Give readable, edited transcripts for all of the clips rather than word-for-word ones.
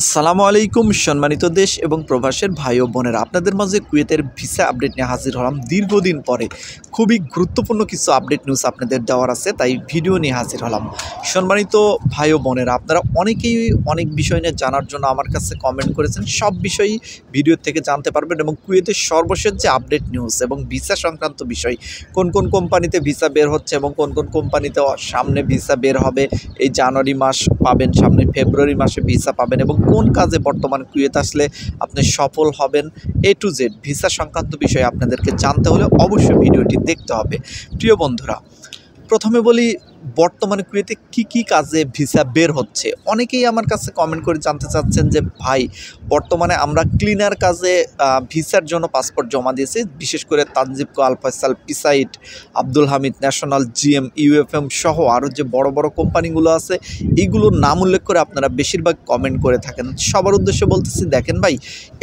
আসসালামু আলাইকুম সম্মানিত দেশ এবং প্রবাসের ভাই ও বোনেরা, আপনাদের মাঝে কুয়েতের ভিসা আপডেট নিয়ে হাজির হলাম। দীর্ঘদিন পরে খুবই গুরুত্বপূর্ণ কিছু আপডেট নিউজ আপনাদের দেওয়ার আছে, তাই ভিডিও নিয়ে হাজির হলাম। সম্মানিত ভাই ও বোনেরা, আপনারা অনেকেই অনেক বিষয় নিয়ে জানার জন্য আমার কাছে কমেন্ট করেছেন। সব বিষয়ই ভিডিও থেকে জানতে পারবেন এবং কুয়েতের সর্বশেষ যে আপডেট নিউজ এবং ভিসা সংক্রান্ত বিষয়, কোন কোন কোম্পানিতে ভিসা বের হচ্ছে এবং কোন কোন কোম্পানিতে সামনে ভিসা বের হবে, এই জানুয়ারি মাস পাবেন, সামনে ফেব্রুয়ারি মাসে ভিসা পাবেন এবং কোন কাজে বর্তমান কুয়েত আসলে আপনি সফল হবেন, এ টু জেড ভিসা সংক্রান্ত বিষয়ে আপনাদেরকে জানতে হলে অবশ্যই ভিডিওটি দেখতে হবে। প্রিয় বন্ধুরা, প্রথমে বলি বর্তমানে কুয়েতে কি কাজে ভিসা বের হচ্ছে। অনেকেই আমার কাছে কমেন্ট করে জানতে চাচ্ছেন যে ভাই, বর্তমানে আমরা ক্লিনার কাজে ভিসার জন্য পাসপোর্ট জমা দিয়েছি, বিশেষ করে তানজিবকো, আল ফয়সাল, পিসাইট, Abdul Hamid, national, GM, UFM সহ আরও যে বড় বড় কোম্পানিগুলো আছে, এইগুলোর নাম উল্লেখ করে আপনারা বেশিরভাগ কমেন্ট করে থাকেন। সবার উদ্দেশ্যে বলতেছি, দেখেন ভাই,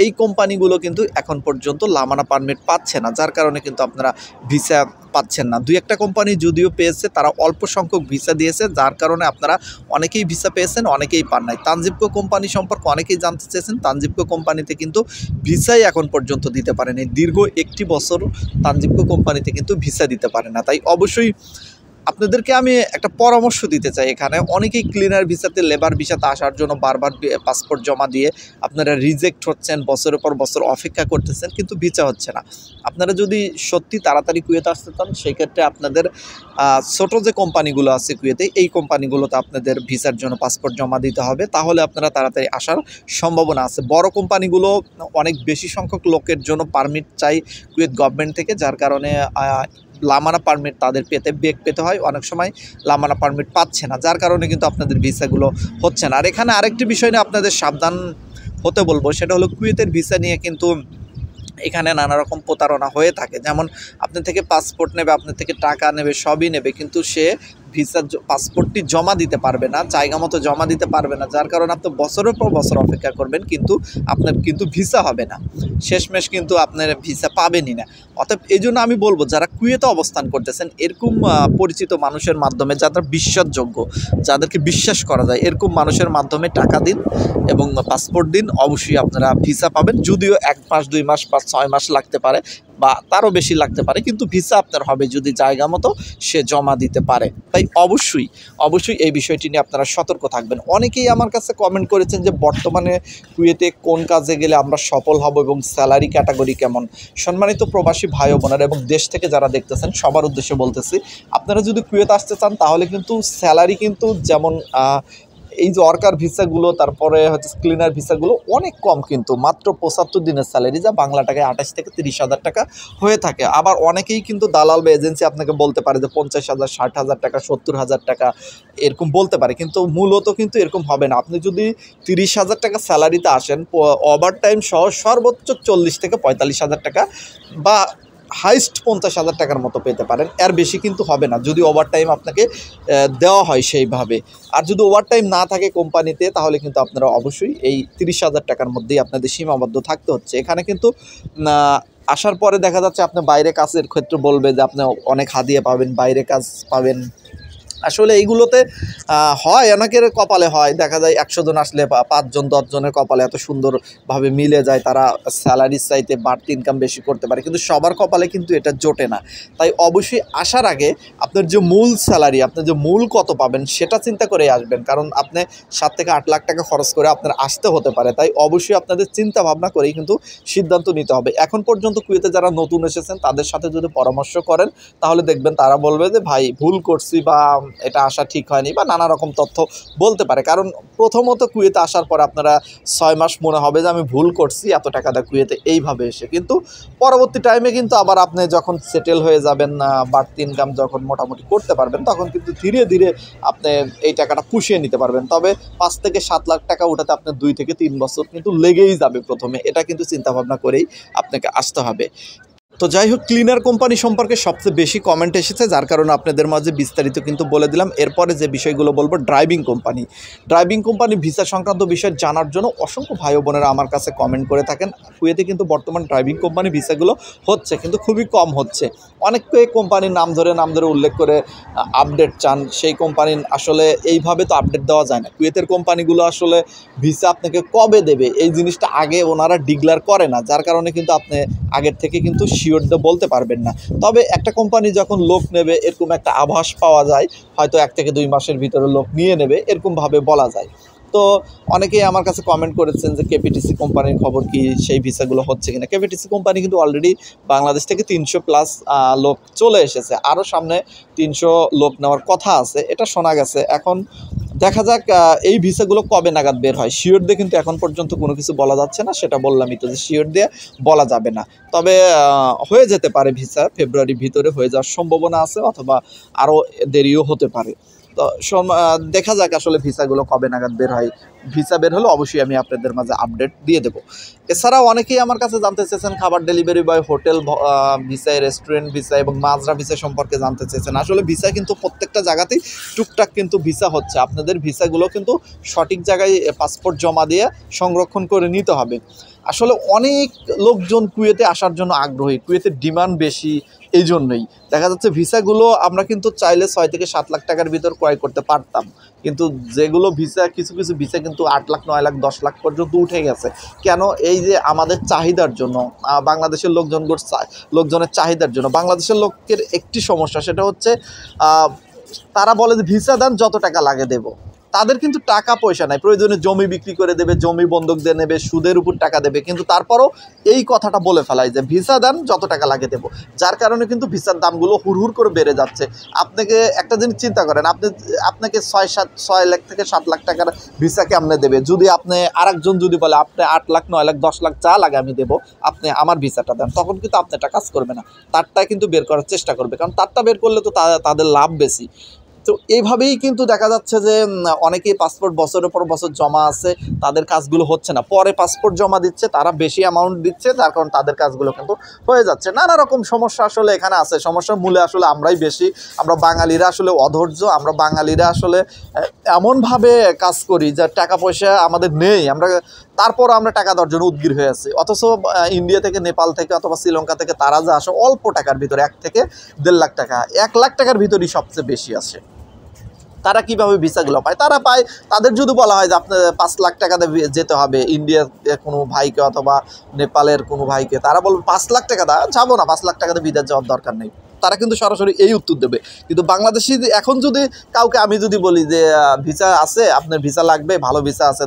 এই কোম্পানিগুলো কিন্তু এখন পর্যন্ত লামানা পারমিট পাচ্ছে না, যার কারণে কিন্তু আপনারা ভিসা পাচ্ছেন না। দুই একটা কোম্পানি যদিও পেয়েছে, তারা অল্প সংখ্যক ভিসা দিয়েছে, যার কারণে আপনারা অনেকেই ভিসা পেয়েছেন, অনেকেই পান নাই। তানজিবকো কোম্পানি সম্পর্কে অনেকেই জানতে চেয়েছেন। তানজিবকো কোম্পানিতে কিন্তু ভিসাই এখন পর্যন্ত দিতে পারেনি। দীর্ঘ 1 বছর তানজিবকো কোম্পানিতে কিন্তু ভিসা দিতে পারে না। তাই অবশ্যই আপনাদেরকে আমি একটা পরামর্শ দিতে চাই। এখানে অনেকেই ক্লিনার ভিসাতে, লেবার ভিসাতে আসার জন্য বারবার পাসপোর্ট জমা দিয়ে আপনারা রিজেক্ট হচ্ছেন, বছরের পর বছর অপেক্ষা করতেছেন, কিন্তু ভিসা হচ্ছে না। আপনারা যদি সত্যি তাড়াতাড়ি কুয়েতে আসতে চান, সেক্ষেত্রে আপনাদের ছোটো যে কোম্পানিগুলো আছে কুয়েতে, এই কোম্পানিগুলোতে আপনাদের ভিসার জন্য পাসপোর্ট জমা দিতে হবে, তাহলে আপনারা তাড়াতাড়ি আসার সম্ভাবনা আছে। বড় কোম্পানিগুলো অনেক বেশি সংখ্যক লোকের জন্য পারমিট চাই কুয়েত গভর্নমেন্ট থেকে, যার কারণে লামানা পারমিট তাদের বেগ পেতে হয়। অনেক সময় লামানা পারমিট পাচ্ছে না, যার কারণে কিন্তু আপনাদের ভিসাগুলো হচ্ছে না। আর এখানে আরেকটি বিষয় নিয়ে আপনাদের সাবধান হতে বলবো, সেটা হলো কুয়েতের ভিসা নিয়ে কিন্তু এখানে নানা রকম প্রতারণা হয়ে থাকে। যেমন আপনার থেকে পাসপোর্ট নেবে, আপনার থেকে টাকা নেবে, সবই নেবে, কিন্তু সে ভিসা পাসপোর্টটি জমা দিতে পারবে না, জায়গা মতো জমা দিতে পারবে না, যার কারণে আপনি বছরের পর বছর অপেক্ষা করবেন, কিন্তু আপনার কিন্তু ভিসা হবে না, শেষমেশ কিন্তু আপনার ভিসা পাবেনই না। অতএব এই জন্য আমি বলবো, যারা কুয়েতে অবস্থান করতেছেন, এরকম পরিচিত মানুষের মাধ্যমে, যারা বিশ্বাসযোগ্য, যাদেরকে বিশ্বাস করা যায়, এরকম মানুষের মাধ্যমে টাকা দিন এবং পাসপোর্ট দিন, অবশ্যই আপনারা ভিসা পাবেন। যদিও 1 মাস, 2 মাস বা 6 মাস লাগতে পারে বা তারও বেশি লাগতে পারে, কিন্তু ভিসা আপনার হবে যদি জায়গা মতো সে জমা দিতে পারে। তাই অবশ্যই এই বিষয়টি নিয়ে আপনারা সতর্ক থাকবেন। অনেকেই আমার কাছে কমেন্ট করেছেন যে বর্তমানে কুয়েতে কোন কাজে গেলে আমরা সফল হব এবং স্যালারি ক্যাটাগরি কেমন। সম্মানিত প্রবাসী ভাই ও বোনেরা এবং দেশ থেকে যারা দেখতেছেন, সবার উদ্দেশ্যে বলতেছি, আপনারা যদি কুয়েতে আসতে চান, তাহলে কিন্তু স্যালারি কিন্তু যেমন এই যে ওয়ার্কার ভিসাগুলো, তারপরে হচ্ছে ক্লিনার ভিসাগুলো অনেক কম, কিন্তু মাত্র 75 দিনের স্যালারি, যা বাংলা টাকায় 28 থেকে 30 হাজার টাকা হয়ে থাকে। আবার অনেকেই কিন্তু দালাল বা এজেন্সি আপনাকে বলতে পারে যে 50,000, 60,000 টাকা, 70,000 টাকা এরকম বলতে পারে, কিন্তু মূলত কিন্তু এরকম হবে না। আপনি যদি 30,000 টাকা স্যালারিতে আসেন, ওভার টাইম সহ সর্বোচ্চ 40 থেকে 45,000 টাকা বা হাইস্ট 50,000 টাকার মতো পেতে পারেন, এর বেশি কিন্তু হবে না যদি ওভারটাইম আপনাকে দেওয়া হয় সেইভাবে। আর যদি ওভারটাইম না থাকে কোম্পানিতে, তাহলে কিন্তু আপনারা অবশ্যই এই 30,000 টাকার মধ্যেই আপনাদের সীমাবদ্ধ থাকতে হচ্ছে। এখানে কিন্তু আসার পরে দেখা যাচ্ছে আপনি বাইরে কাজের ক্ষেত্রে বলবে যে আপনি অনেক হাদিয়া পাবেন, বাইরে কাজ পাবেন। আসলে এইগুলোতে হয়, অনেকের কপালে হয়, দেখা যায় 100 জন আসলে 5 জন 10 জনের কপালে এত সুন্দরভাবে মিলে যায়, তারা স্যালারির চাইতে বাড়তি ইনকাম বেশি করতে পারে, কিন্তু সবার কপালে কিন্তু এটা জোটে না। তাই অবশ্যই আসার আগে আপনার যে মূল স্যালারি, আপনার যে মূল কত পাবেন, সেটা চিন্তা করে আসবেন, কারণ আপনি 7 থেকে 8 লাখ টাকা খরচ করে আপনার আসতে হতে পারে। তাই অবশ্যই আপনাদের চিন্তা ভাবনা করেই কিন্তু সিদ্ধান্ত নিতে হবে। এখন পর্যন্ত কুয়েতে যারা নতুন এসেছেন, তাদের সাথে যদি পরামর্শ করেন, তাহলে দেখবেন তারা বলবে যে ভাই ভুল করছি, বা এটা আসা ঠিক হয়নি, বা নানা রকম তথ্য বলতে পারে। কারণ প্রথমত কুয়েতে আসার পর আপনারা 6 মাস মনে হবে যে আমি ভুল করছি, এত টাকা দেয় কুয়েতে এইভাবে এসে, কিন্তু পরবর্তী টাইমে কিন্তু আবার আপনি যখন সেটেল হয়ে যাবেন, বাড়তি ইনকাম যখন মোটামুটি করতে পারবেন, তখন কিন্তু ধীরে ধীরে আপনি এই টাকাটা পুষিয়ে নিতে পারবেন। তবে 5 থেকে 7 লাখ টাকা উঠাতে আপনার 2 থেকে 3 বছর কিন্তু লেগেই যাবে প্রথমে, এটা কিন্তু চিন্তাভাবনা করেই আপনাকে আসতে হবে। তো যাই হোক, ক্লিনার কোম্পানি সম্পর্কে সবচেয়ে বেশি কমেন্ট এসেছে, যার কারণে আপনাদের মাঝে বিস্তারিত কিন্তু বলে দিলাম। এরপরে যে বিষয়গুলো বলবো, ড্রাইভিং কোম্পানি ভিসা সংক্রান্ত বিষয় জানার জন্য অসংখ্য ভাই বোনেরা আমার কাছে কমেন্ট করে থাকেন। কুয়েতে কিন্তু বর্তমান ড্রাইভিং কোম্পানি ভিসাগুলো হচ্ছে, কিন্তু খুবই কম হচ্ছে। অনেকে কোম্পানির নাম ধরে উল্লেখ করে আপডেট চান। সেই কোম্পানি আসলে এইভাবে তো আপডেট দেওয়া যায় না। কুয়েতের কোম্পানিগুলো আসলে ভিসা আপনাকে কবে দেবে এই জিনিসটা আগে ওনারা ডিক্লেয়ার করে না, যার কারণে কিন্তু আপনি আগের থেকে কিন্তু শিওর বলতে পারবেন না। তবে একটা কোম্পানি যখন লোক নেবে এরকম একটা আভাস পাওয়া যায়, হয়তো 1 থেকে 2 মাসের ভিতরে লোক নিয়ে নেবে, এরকমভাবে বলা যায়। তো অনেকেই আমার কাছে কমেন্ট করেছেন যে কেপিটিসি কোম্পানির খবর কি, সেই ভিসাগুলো হচ্ছে কিনা। কেপিটিসি কোম্পানি কিন্তু অলরেডি বাংলাদেশ থেকে 300+ লোক চলে এসেছে, আরও সামনে 300 লোক নেওয়ার কথা আছে, এটা শোনা গেছে। এখন দেখা যাক এই ভিসাগুলো কবে নাগাদ বের হয়। শিওর দিয়ে কিন্তু এখন পর্যন্ত কোনো কিছু বলা যাচ্ছে না, সেটা বললামই তো যে শিওর দিয়ে বলা যাবে না। তবে হয়ে যেতে পারে ভিসা ফেব্রুয়ারির ভিতরে হয়ে যাওয়ার সম্ভাবনা আছে, অথবা আরও দেরিও হতে পারে। তো দেখা যাক আসলে ভিসাগুলো কবে নাগাদ বের হয়। ভিসা বের হলে অবশ্যই আমি আপনাদের মাঝে আপডেট দিয়ে দেবো। এছাড়াও অনেকেই আমার কাছে জানতে চেয়েছেন খাবার delivery boy, hotel visa, restaurant visa এবং মাজরা ভিসা সম্পর্কে জানতে চেয়েছেন। আসলে ভিসা কিন্তু প্রত্যেকটা জায়গাতেই টুকটাক কিন্তু ভিসা হচ্ছে। আপনাদের ভিসাগুলো কিন্তু সঠিক জায়গায় পাসপোর্ট জমা দিয়ে সংরক্ষণ করে নিতে হবে। আসলে অনেক লোকজন কুয়েতে আসার জন্য আগ্রহী, কুয়েতের ডিমান্ড বেশি, এই জন্যই দেখা যাচ্ছে ভিসাগুলো আমরা কিন্তু চাইলে 6 থেকে 7 লাখ টাকার ভিতর ক্রয় করতে পারতাম, কিন্তু যেগুলো ভিসা কিছু ভিসা কিন্তু 8 লাখ, 9 লাখ, 10 লাখ পর্যন্ত উঠে গেছে। কেন? এই যে আমাদের চাহিদার জন্য, বাংলাদেশের লোকজনের চাহিদার জন্য। বাংলাদেশের লোকের একটি সমস্যা, সেটা হচ্ছে তারা বলে যে ভিসা দেন, যত টাকা লাগে দেবো। তাদের কিন্তু টাকা পয়সা নাই, প্রয়োজনে জমি বিক্রি করে দেবে, জমি বন্ধক দিয়ে নেবে, সুদের উপর টাকা দেবে, কিন্তু তারপরও এই কথাটা বলে ফেলায় যে ভিসা দেন, যত টাকা লাগে দেবো। যার কারণে কিন্তু ভিসার দামগুলো হুড় করে বেড়ে যাচ্ছে। আপনাকে একটা জিনিস চিন্তা করেন, আপনাকে 6 লাখ থেকে 7 লাখ টাকার ভিসা কেমনে দেবে? যদি আপনি আরেকজন যদি বলে আপনি 8 লাখ, 9 লাখ, 10 লাখ যা লাগে আমি দেবো, আপনি আমার ভিসাটা দেন, তখন কিন্তু আপনি এটা কাজ করবে না, তারটাই কিন্তু বের করার চেষ্টা করবে, কারণ তারটা বের করলে তো তাদের লাভ বেশি। তো এইভাবেই কিন্তু দেখা যাচ্ছে যে অনেকেই পাসপোর্ট বছরের পর বছর জমা আছে, তাদের কাজগুলো হচ্ছে না। পরে পাসপোর্ট জমা দিচ্ছে, তারা বেশি অ্যামাউন্ট দিচ্ছে, যার কারণ তাদের কাজগুলো কিন্তু হয়ে যাচ্ছে। নানা রকম সমস্যা আসলে এখানে আছে। সমস্যার মূলে আসলে আমরাই বেশি, আমরা বাঙালিরা আসলে অধৈর্য, আমরা বাঙালিরা আসলে এমনভাবে কাজ করি যে টাকা পয়সা আমাদের নেই, তারপর আমরা টাকা দেওয়ার জন্য উদ্গ্রীব হয়ে আছি। অথচ ইন্ডিয়া থেকে, নেপাল থেকে অথবা শ্রীলঙ্কা থেকে তারা যা আসে অল্প টাকার ভিতরে, 1 থেকে 1.5 লাখ টাকা, 1 লাখ টাকার ভিতরেই সবচেয়ে বেশি আসে। তারা কিভাবে ভিসাগুলো পায়? তারা পায়, তাদের যদি বলা হয় যে আপনার 5 লাখ টাকা দিয়ে যেতে হবে ইন্ডিয়ার কোনো ভাইকে অথবা নেপালের কোনো ভাইকে, তারা বলবে 5 লাখ টাকা যাবো না, 5 লাখ টাকাতে বিদেশ যাওয়ার দরকার নেই। তারা কিন্তু সরাসরি এই উত্তর দেবে। কিন্তু বাংলাদেশি এখন যদি কাউকে আমি যদি বলি যে ভিসা আছে, আপনার ভিসা লাগবে, ভালো ভিসা আছে,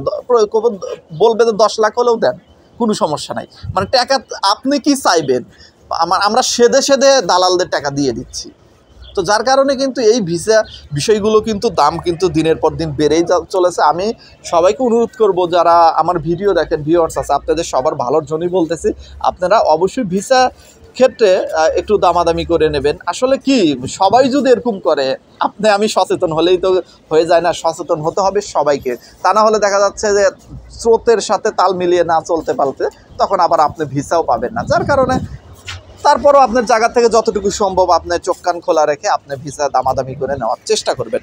বলবে যে 10 লাখ হলেও দেন, কোনো সমস্যা নাই। মানে টাকা আপনি কি চাইবেন, আমরা সেদে দালালদের টাকা দিয়ে দিচ্ছি। তো যার কারণে কিন্তু এই ভিসা বিষয়গুলো কিন্তু দাম কিন্তু দিনের পর দিন বেড়েই চলেছে। আমি সবাইকে অনুরোধ করব, যারা আমার ভিডিও দেখেন, ভিউয়ার্স আছে, আপনাদের সবার ভালোর জন্যই বলতেছি, আপনারা অবশ্যই ভিসা ক্ষেত্রে একটু দামাদামি করে নেবেন। আসলে কি, সবাই যদি এরকম করে, আমি সচেতন হলেই তো হয়ে যায় না, সচেতন হতে হবে সবাইকে। তা না হলে দেখা যাচ্ছে যে স্রোতের সাথে তাল মিলিয়ে না চলতে পারতে, তখন আবার আপনি ভিসাও পাবেন না। যার কারণে তারপরও আপনার জায়গা থেকে যতটুকু সম্ভব আপনার চোখ কান খোলা রেখে আপনি ভিসা দামাদামি করে নেওয়ার চেষ্টা করবেন।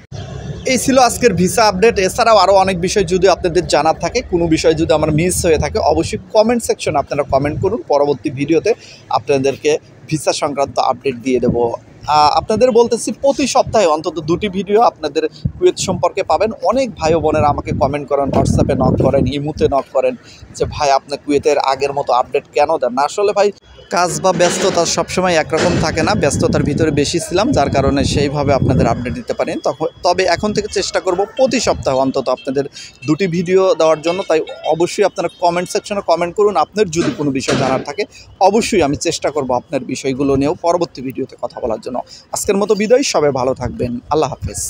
এই ছিল আজকের ভিসা আপডেট। এছাড়াও আরও অনেক বিষয় যদি আপনাদের জানার থাকে, কোনো বিষয় যদি আমার মিস হয়ে থাকে, অবশ্যই কমেন্ট সেকশনে আপনারা কমেন্ট করুন। পরবর্তী ভিডিওতে আপনাদেরকে ভিসা সংক্রান্ত আপডেট দিয়ে দেবো। আপনাদের বলতেছি, প্রতি সপ্তাহে অন্তত 2টি ভিডিও আপনাদের কুয়েত সম্পর্কে পাবেন। অনেক ভাই ও বোনেরা আমাকে কমেন্ট করেন, হোয়াটসঅ্যাপে নক করেন, ইমুতে নক করেন যে ভাই আপনি কুয়েতের আগের মতো আপডেট কেন দেন না। আসলে ভাই কাজ বা ব্যস্ততা সবসময় একরকম থাকে না, ব্যস্ততার ভিতরে বেশি ছিলাম, যার কারণে সেইভাবে আপনাদের আপডেট দিতে পারেন। তবে এখন থেকে চেষ্টা করব প্রতি সপ্তাহে অন্তত আপনাদের 2টি ভিডিও দেওয়ার জন্য। তাই অবশ্যই আপনারা কমেন্ট সেকশনে কমেন্ট করুন। আপনার যদি কোনো বিষয় জানার থাকে, অবশ্যই আমি চেষ্টা করব আপনার বিষয়গুলো নিয়েও পরবর্তী ভিডিওতে কথা বলার জন্য। আজকের মতো বিদায়, সবাই ভালো থাকবেন, আল্লাহ হাফেজ।